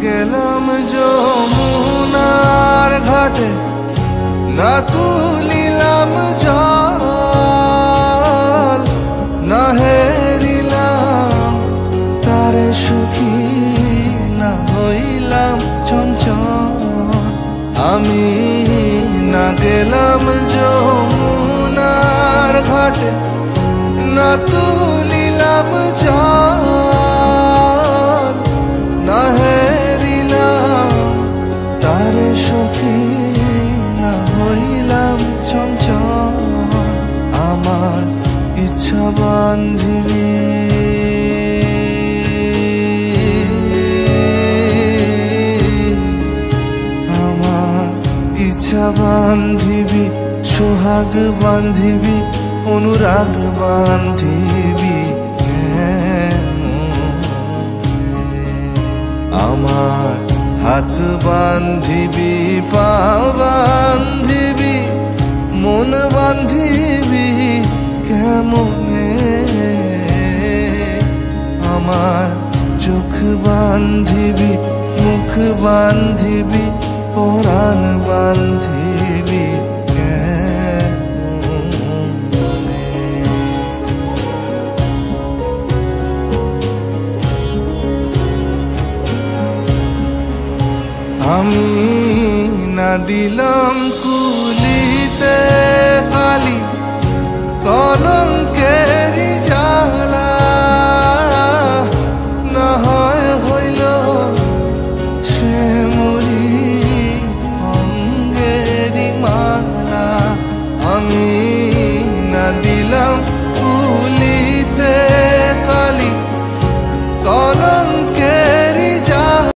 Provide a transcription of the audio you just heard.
গেলাম যমুনার ঘাটে, না তুলিলাম জল, না হেরিলাম তারে সুখী, না হইলাম চঞ্চল। আমি না গেলাম যমুনার ঘাটে, না তুলিলাম জল, না হেরিলাম তারে সুখী, না হইলাম চঞ্চল। আমার ইচ্ছা বান্ধিবি, আমার ইচ্ছা বান্ধিবি, সোহাগ বান্ধিবি, অনুরাগ বান্ধিবি, আমার হাত বান্ধিবি, পা বান্ধিবি, মন বান্ধিবি কেমনে, আমার চোখ বান্ধিবি, মুখ বান্ধিবি, পরাণ বান্ধিবি কেমনে। আমি না দিলাম কুলিতে খালি কলঙ্কেরি জ্বালা, না হয় হইল সে মরি অঙ্গেরি মালা। আমি না দিলাম